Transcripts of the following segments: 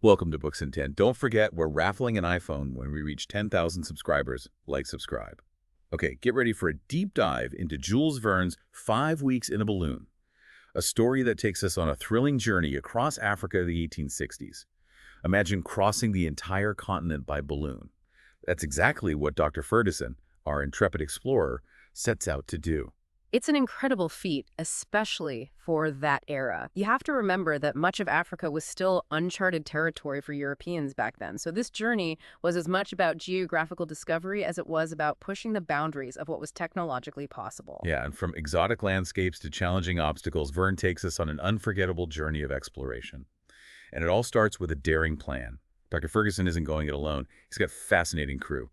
Welcome to Books in 10. Don't forget, we're raffling an iPhone when we reach 10,000 subscribers. Like, subscribe. Okay, get ready for a deep dive into Jules Verne's 5 Weeks in a Balloon, a story that takes us on a thrilling journey across Africa in the 1860s. Imagine crossing the entire continent by balloon. That's exactly what Dr. Ferguson, our intrepid explorer, sets out to do. It's an incredible feat, especially for that era. You have to remember that much of Africa was still uncharted territory for Europeans back then. So this journey was as much about geographical discovery as it was about pushing the boundaries of what was technologically possible. Yeah, and from exotic landscapes to challenging obstacles, Verne takes us on an unforgettable journey of exploration. And it all starts with a daring plan. Dr. Ferguson isn't going it alone. He's got a fascinating crew.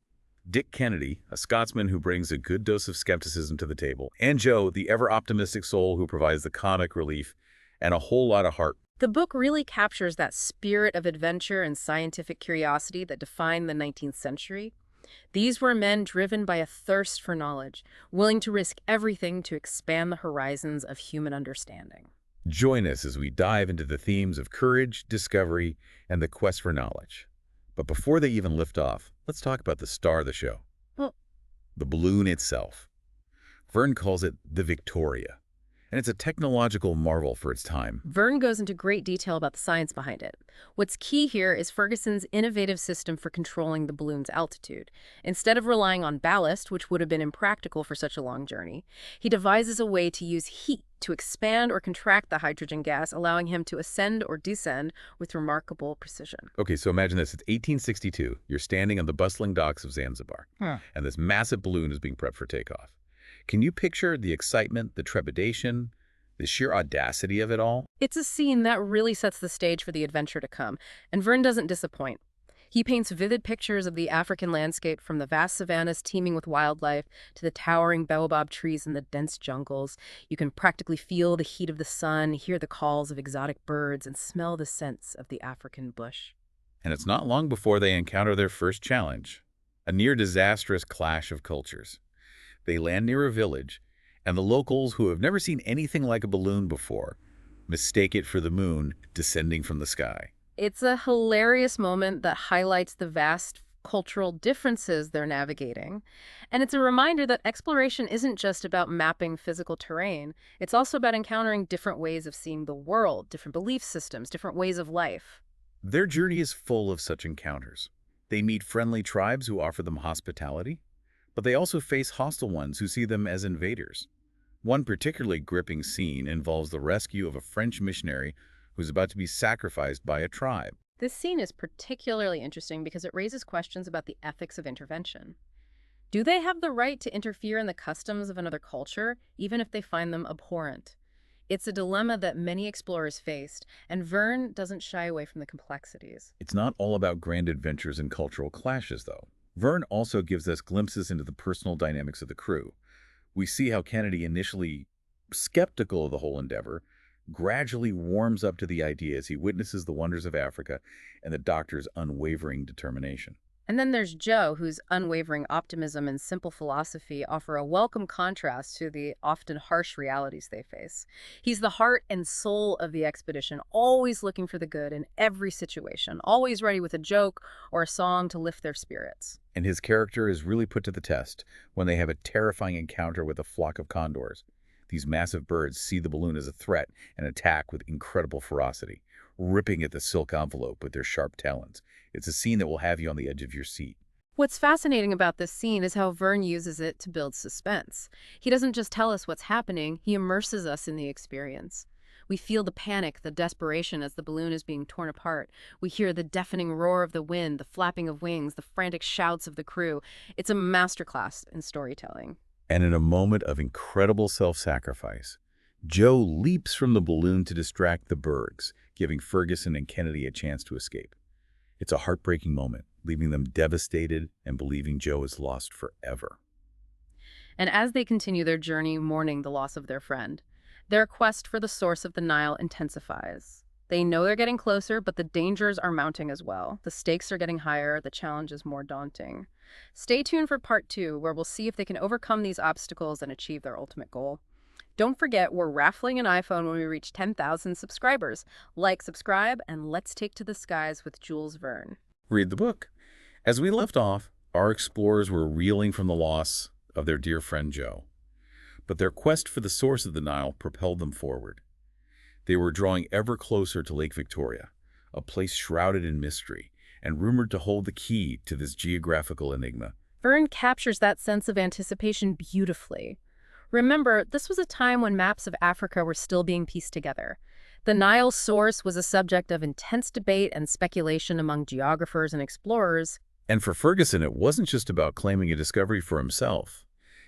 Dick Kennedy, a Scotsman who brings a good dose of skepticism to the table, and Joe, the ever-optimistic soul who provides the comic relief and a whole lot of heart. The book really captures that spirit of adventure and scientific curiosity that defined the 19th century. These were men driven by a thirst for knowledge, willing to risk everything to expand the horizons of human understanding. Join us as we dive into the themes of courage, discovery, and the quest for knowledge. But before they even lift off, let's talk about the star of the show, Well, the balloon itself. Verne calls it the Victoria, and it's a technological marvel for its time. Verne goes into great detail about the science behind it. What's key here is Ferguson's innovative system for controlling the balloon's altitude. Instead of relying on ballast, which would have been impractical for such a long journey, he devises a way to use heat to expand or contract the hydrogen gas, allowing him to ascend or descend with remarkable precision. Okay, so imagine this. It's 1862. You're standing on the bustling docks of Zanzibar, and this massive balloon is being prepped for takeoff. Can you picture the excitement, the trepidation, the sheer audacity of it all? It's a scene that really sets the stage for the adventure to come, and Verne doesn't disappoint. He paints vivid pictures of the African landscape, from the vast savannas teeming with wildlife to the towering baobab trees in the dense jungles. You can practically feel the heat of the sun, hear the calls of exotic birds, and smell the scents of the African bush. And it's not long before they encounter their first challenge, a near-disastrous clash of cultures. They land near a village, and the locals, who have never seen anything like a balloon before, mistake it for the moon descending from the sky. It's a hilarious moment that highlights the vast cultural differences they're navigating. And it's a reminder that exploration isn't just about mapping physical terrain. It's also about encountering different ways of seeing the world, different belief systems, different ways of life. Their journey is full of such encounters. They meet friendly tribes who offer them hospitality, but they also face hostile ones who see them as invaders. One particularly gripping scene involves the rescue of a French missionary who's about to be sacrificed by a tribe. This scene is particularly interesting because it raises questions about the ethics of intervention. Do they have the right to interfere in the customs of another culture, even if they find them abhorrent? It's a dilemma that many explorers faced, and Verne doesn't shy away from the complexities. It's not all about grand adventures and cultural clashes, though. Verne also gives us glimpses into the personal dynamics of the crew. We see how Kennedy, initially skeptical of the whole endeavor, gradually warms up to the idea as he witnesses the wonders of Africa and the doctor's unwavering determination. And then there's Joe, whose unwavering optimism and simple philosophy offer a welcome contrast to the often harsh realities they face. He's the heart and soul of the expedition, always looking for the good in every situation, always ready with a joke or a song to lift their spirits. And his character is really put to the test when they have a terrifying encounter with a flock of condors. These massive birds see the balloon as a threat and attack with incredible ferocity, ripping at the silk envelope with their sharp talons. It's a scene that will have you on the edge of your seat. What's fascinating about this scene is how Verne uses it to build suspense. He doesn't just tell us what's happening, he immerses us in the experience. We feel the panic, the desperation as the balloon is being torn apart. We hear the deafening roar of the wind, the flapping of wings, the frantic shouts of the crew. It's a masterclass in storytelling. And in a moment of incredible self-sacrifice, Joe leaps from the balloon to distract the Bergs, giving Ferguson and Kennedy a chance to escape. It's a heartbreaking moment, leaving them devastated and believing Joe is lost forever. And as they continue their journey mourning the loss of their friend, their quest for the source of the Nile intensifies. They know they're getting closer, but the dangers are mounting as well. The stakes are getting higher, the challenge is more daunting. Stay tuned for part 2, where we'll see if they can overcome these obstacles and achieve their ultimate goal. Don't forget, we're raffling an iPhone when we reach 10,000 subscribers. Like, subscribe, and let's take to the skies with Jules Verne. Read the book. As we left off, our explorers were reeling from the loss of their dear friend Joe. But their quest for the source of the Nile propelled them forward. They were drawing ever closer to Lake Victoria, a place shrouded in mystery and rumored to hold the key to this geographical enigma. Verne captures that sense of anticipation beautifully. Remember, this was a time when maps of Africa were still being pieced together. The Nile's source was a subject of intense debate and speculation among geographers and explorers. And for Ferguson, it wasn't just about claiming a discovery for himself.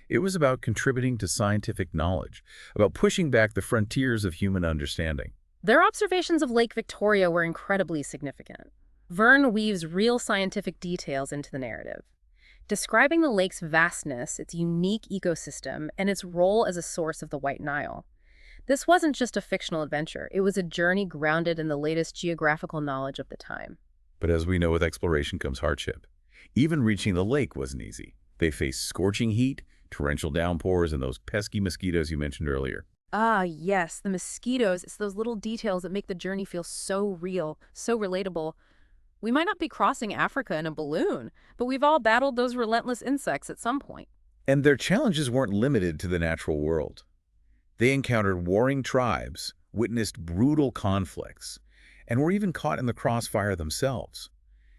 It was about contributing to scientific knowledge, about pushing back the frontiers of human understanding. Their observations of Lake Victoria were incredibly significant. Verne weaves real scientific details into the narrative, describing the lake's vastness, its unique ecosystem, and its role as a source of the White Nile. This wasn't just a fictional adventure, it was a journey grounded in the latest geographical knowledge of the time. But as we know, with exploration comes hardship. Even reaching the lake wasn't easy. They faced scorching heat, torrential downpours, and those pesky mosquitoes you mentioned earlier. Ah, yes, the mosquitoes. It's those little details that make the journey feel so real, so relatable. We might not be crossing Africa in a balloon, but we've all battled those relentless insects at some point. And their challenges weren't limited to the natural world. They encountered warring tribes, witnessed brutal conflicts, and were even caught in the crossfire themselves.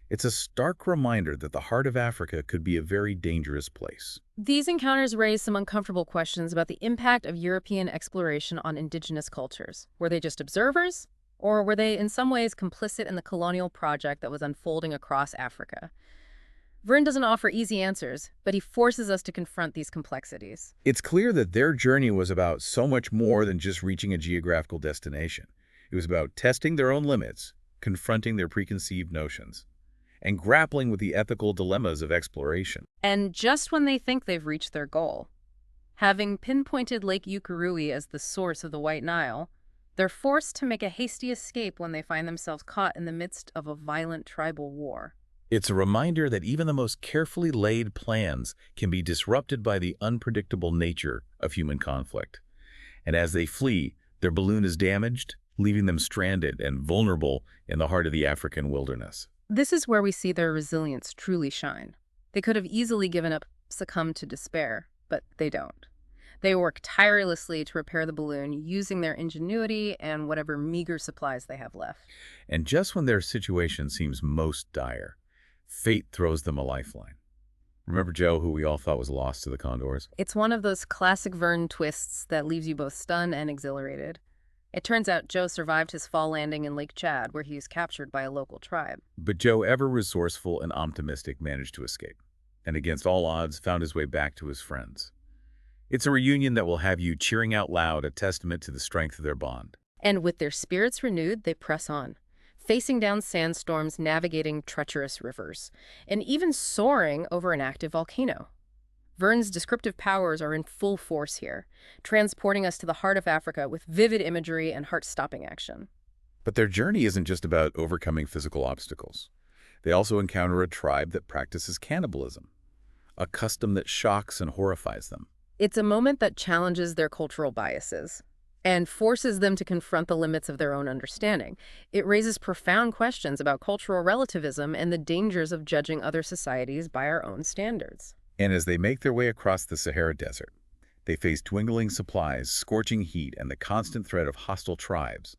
It's a stark reminder that the heart of Africa could be a very dangerous place. These encounters raise some uncomfortable questions about the impact of European exploration on indigenous cultures. Were they just observers? Or were they in some ways complicit in the colonial project that was unfolding across Africa? Verne doesn't offer easy answers, but he forces us to confront these complexities. It's clear that their journey was about so much more than just reaching a geographical destination. It was about testing their own limits, confronting their preconceived notions, and grappling with the ethical dilemmas of exploration. And just when they think they've reached their goal, having pinpointed Lake Ukerewe as the source of the White Nile, they're forced to make a hasty escape when they find themselves caught in the midst of a violent tribal war. It's a reminder that even the most carefully laid plans can be disrupted by the unpredictable nature of human conflict. And as they flee, their balloon is damaged, leaving them stranded and vulnerable in the heart of the African wilderness. This is where we see their resilience truly shine. They could have easily given up, succumbed to despair, but they don't. They work tirelessly to repair the balloon, using their ingenuity and whatever meager supplies they have left. And just when their situation seems most dire, fate throws them a lifeline. Remember Joe, who we all thought was lost to the condors? It's one of those classic Verne twists that leaves you both stunned and exhilarated. It turns out Joe survived his fall landing in Lake Chad, where he was captured by a local tribe. But Joe, ever resourceful and optimistic, managed to escape, and against all odds found his way back to his friends. It's a reunion that will have you cheering out loud, a testament to the strength of their bond. And with their spirits renewed, they press on, facing down sandstorms, navigating treacherous rivers, and even soaring over an active volcano. Verne's descriptive powers are in full force here, transporting us to the heart of Africa with vivid imagery and heart-stopping action. But their journey isn't just about overcoming physical obstacles. They also encounter a tribe that practices cannibalism, a custom that shocks and horrifies them. It's a moment that challenges their cultural biases and forces them to confront the limits of their own understanding. It raises profound questions about cultural relativism and the dangers of judging other societies by our own standards. And as they make their way across the Sahara Desert, they face dwindling supplies, scorching heat, and the constant threat of hostile tribes.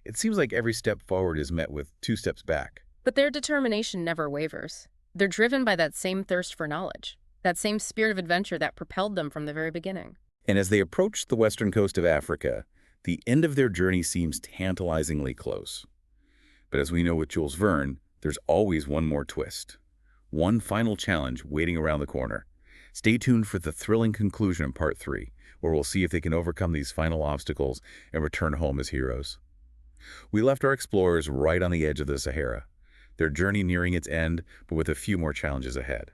It seems like every step forward is met with 2 steps back. But their determination never wavers. They're driven by that same thirst for knowledge, that same spirit of adventure that propelled them from the very beginning. And as they approach the western coast of Africa, the end of their journey seems tantalizingly close. But as we know with Jules Verne, there's always one more twist. One final challenge waiting around the corner. Stay tuned for the thrilling conclusion in Part 3, where we'll see if they can overcome these final obstacles and return home as heroes. We left our explorers right on the edge of the Sahara, their journey nearing its end, but with a few more challenges ahead.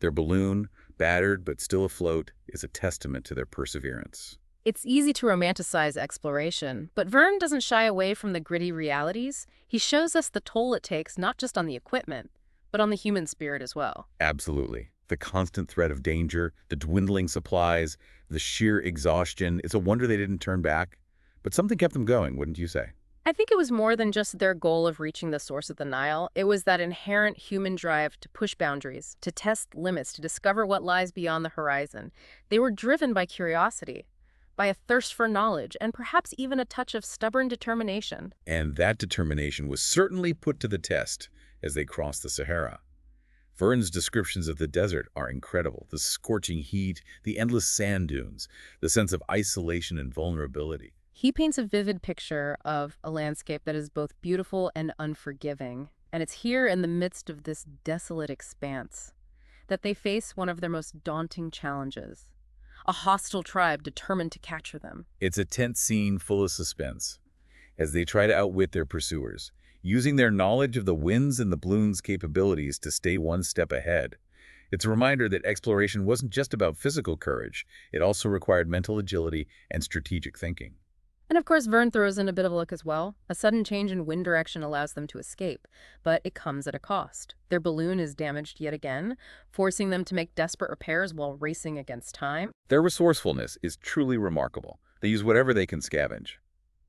Their balloon, battered but still afloat, is a testament to their perseverance. It's easy to romanticize exploration, but Verne doesn't shy away from the gritty realities. He shows us the toll it takes not just on the equipment, but on the human spirit as well. Absolutely. The constant threat of danger, the dwindling supplies, the sheer exhaustion. It's a wonder they didn't turn back. But something kept them going, wouldn't you say? I think it was more than just their goal of reaching the source of the Nile. It was that inherent human drive to push boundaries, to test limits, to discover what lies beyond the horizon. They were driven by curiosity, by a thirst for knowledge, and perhaps even a touch of stubborn determination. And that determination was certainly put to the test as they crossed the Sahara. Verne's descriptions of the desert are incredible. The scorching heat, the endless sand dunes, the sense of isolation and vulnerability. He paints a vivid picture of a landscape that is both beautiful and unforgiving. And it's here in the midst of this desolate expanse that they face one of their most daunting challenges, a hostile tribe determined to capture them. It's a tense scene full of suspense as they try to outwit their pursuers, using their knowledge of the winds and the balloon's capabilities to stay one step ahead. It's a reminder that exploration wasn't just about physical courage. It also required mental agility and strategic thinking. And of course, Verne throws in a bit of luck as well. A sudden change in wind direction allows them to escape, but it comes at a cost. Their balloon is damaged yet again, forcing them to make desperate repairs while racing against time. Their resourcefulness is truly remarkable. They use whatever they can scavenge.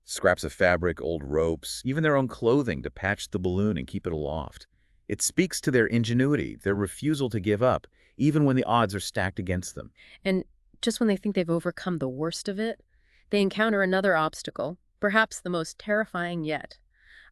Scraps of fabric, old ropes, even their own clothing to patch the balloon and keep it aloft. It speaks to their ingenuity, their refusal to give up, even when the odds are stacked against them. And just when they think they've overcome the worst of it, they encounter another obstacle, perhaps the most terrifying yet.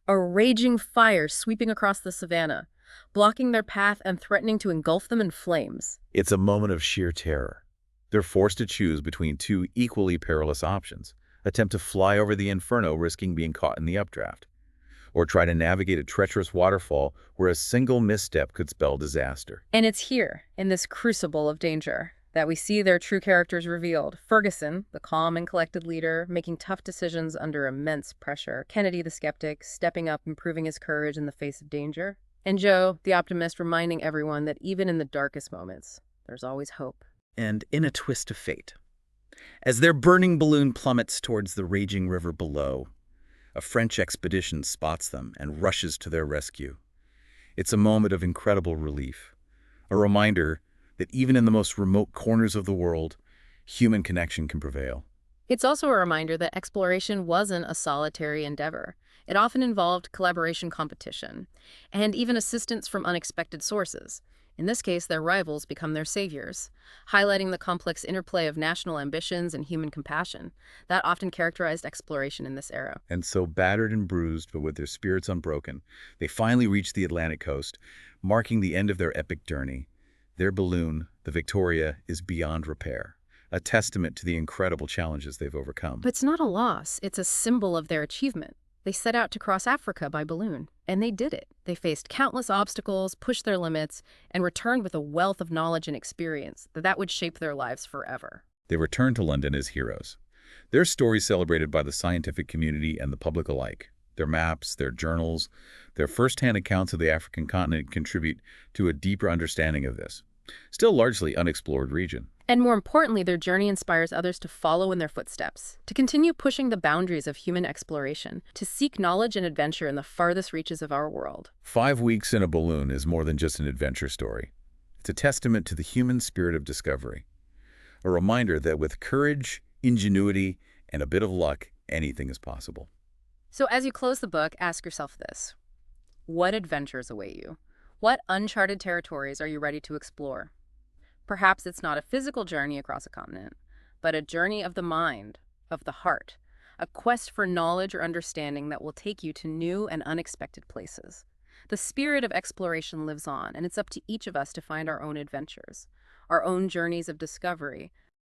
A raging fire sweeping across the savannah, blocking their path and threatening to engulf them in flames. It's a moment of sheer terror. They're forced to choose between two equally perilous options: attempt to fly over the inferno, risking being caught in the updraft, or try to navigate a treacherous waterfall where a single misstep could spell disaster. And it's here, in this crucible of danger, that we see their true characters revealed. Ferguson, the calm and collected leader, making tough decisions under immense pressure. Kennedy, the skeptic, stepping up and proving his courage in the face of danger. And Joe, the optimist, reminding everyone that even in the darkest moments, there's always hope. And in a twist of fate, as their burning balloon plummets towards the raging river below, a French expedition spots them and rushes to their rescue. It's a moment of incredible relief, a reminder that even in the most remote corners of the world, human connection can prevail. It's also a reminder that exploration wasn't a solitary endeavor. It often involved collaboration, competition, and even assistance from unexpected sources. In this case, their rivals become their saviors, highlighting the complex interplay of national ambitions and human compassion that often characterized exploration in this era. And so, battered and bruised, but with their spirits unbroken, they finally reach the Atlantic coast, marking the end of their epic journey. Their balloon, the Victoria, is beyond repair, a testament to the incredible challenges they've overcome. But it's not a loss. It's a symbol of their achievement. They set out to cross Africa by balloon, and they did it. They faced countless obstacles, pushed their limits, and returned with a wealth of knowledge and experience that would shape their lives forever. They returned to London as heroes. Their stories celebrated by the scientific community and the public alike. Their maps, their journals, their first-hand accounts of the African continent contribute to a deeper understanding of this, still largely unexplored region. And more importantly, their journey inspires others to follow in their footsteps, to continue pushing the boundaries of human exploration, to seek knowledge and adventure in the farthest reaches of our world. 5 weeks in a balloon is more than just an adventure story. It's a testament to the human spirit of discovery, a reminder that with courage, ingenuity, and a bit of luck, anything is possible. So as you close the book, ask yourself this: what adventures await you? What uncharted territories are you ready to explore? Perhaps it's not a physical journey across a continent, but a journey of the mind, of the heart, a quest for knowledge or understanding that will take you to new and unexpected places. The spirit of exploration lives on, and it's up to each of us to find our own adventures, our own journeys of discovery,